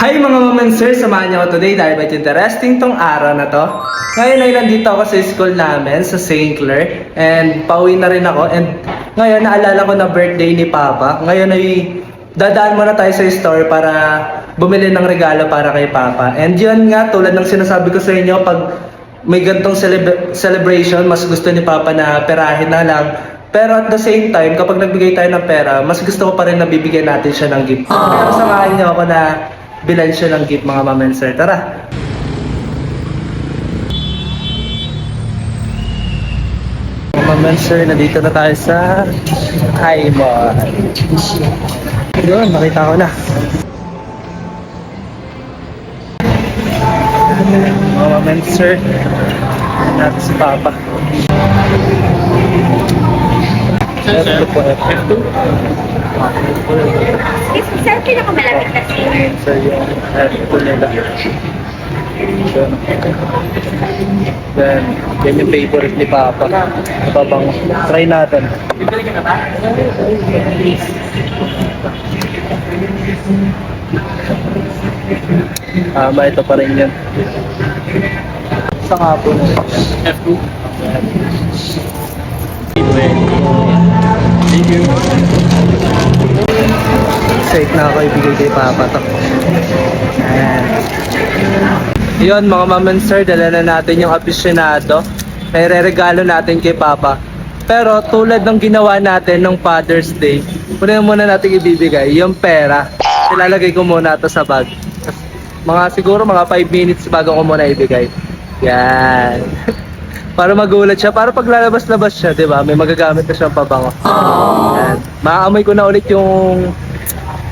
Hi mga mom and sir, samahan niyo ako today dahil medyo interesting tong araw na to. Ngayon ay nandito ako sa school namin sa St. Clair and pauwi na rin ako and ngayon naalala ko na birthday ni Papa. Ngayon ay dadaan muna tayo sa store para bumili ng regalo para kay Papa. And yun nga, tulad ng sinasabi ko sa inyo, pag may gantong celebration, mas gusto ni Papa na perahin na lang. Pero at the same time, kapag nagbigay tayo ng pera, mas gusto ko pa rin na bibigyan natin siya ng gift. Pero samahan niyo ako na bilan siya ng gift mga mom and sir. Tara! Mga mom and sir, nandito na tayo sa Highmall. Yun, makita ko na. Mga mom and sir, natin si Papa. Ito po, F2. Sir, pinakamalapit na siya. So yung F2 nila. Then, yan yung favorite ni Papa. Napabang, try natin. Ito pa rin yan. Sa nga po. F2. Thank you. Excited na ako ibigay kay Papa to. Ayan. Yun mga mom and sir, dala na natin yung aficionado. May re-regalo natin kay Papa. Pero tulad ng ginawa natin nung Father's Day, muna natin ibibigay yung pera. Ilalagay ko muna to sa bag. Siguro mga 5 minutes bago ko muna ibigay. Yan. Para magulat siya, para pag lalabas-labas siya, di ba? May magagamit na siyang pabango. Yan. Maaamoy ko na ulit yung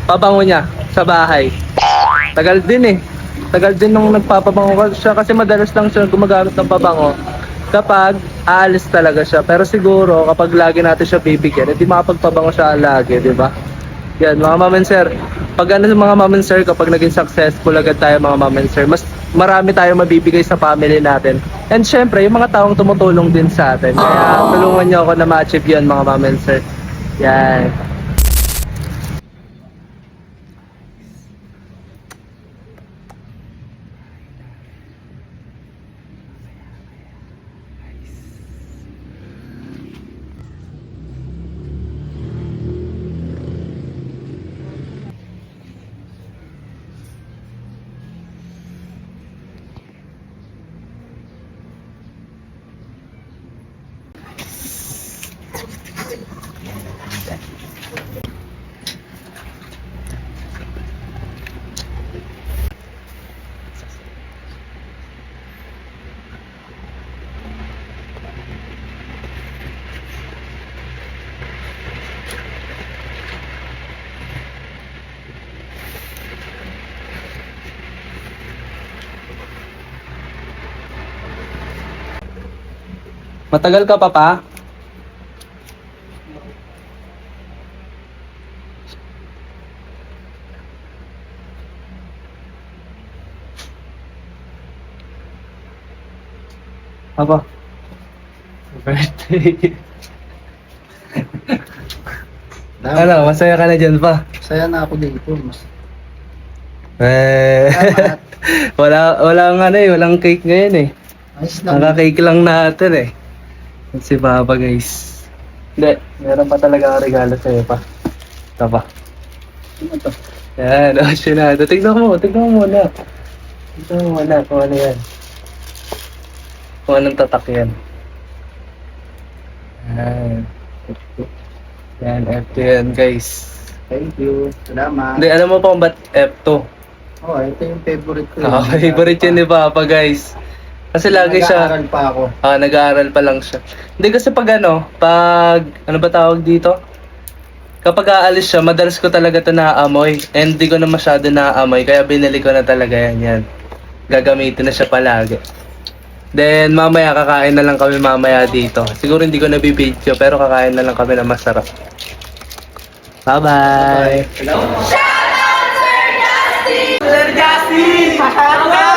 pabango niya sa bahay. Tagal din eh. Tagal din nung nagpapabango siya kasi madalas lang siya gumagamit ng pabango kapag aalis talaga siya. Pero siguro kapag lagi natin siya bibigyan, hindi makapagpabango siya lagi, di ba? Yan, mga mom and sir. Pag ano mga mom and sir, kapag naging successful agad tayo mga mom and sir, mas marami tayo mabibigay sa family natin. And syempre, yung mga taong tumutulong din sa atin. Kaya tulungan niyo ako na ma-achieve yun mga mom and sir. Yan. Matagal ka pa pa? Apa? Birthday. Ano, masaya ka na dyan pa? Saya na ako dito. Eh, walang ano eh, walang cake ngayon eh. Ayos lang. Naka-cake lang natin eh. Si Papa guys. Hindi, meron pa talaga ang regalo sa'yo pa. Ito pa. Ano to? Yan, aficionado. Tignan mo muna. Tignan mo muna kung ano yan. Kung anong tatak yan. Yan. Yan, F2 yan guys. Thank you. Salamat. Hindi, alam mo pa kung ba't F2? Oh, ito yung favorite ko. Favorite yun ni Papa guys. Kasi lagi siya, Nag-aaral pa ako. nag-aaral pa lang siya. Hindi kasi pag ano ba tawag dito? Kapag aalis siya, madalas ko talaga ito naaamoy. And hindi ko na masyado naaamoy, kaya binili ko na talaga yan. Gagamitin na siya palagi. Then mamaya kakain na lang kami mamaya dito. Siguro hindi ko na bibidyo, pero kakain na lang kami na masarap. Bye-bye! Salamat. Sir Justin!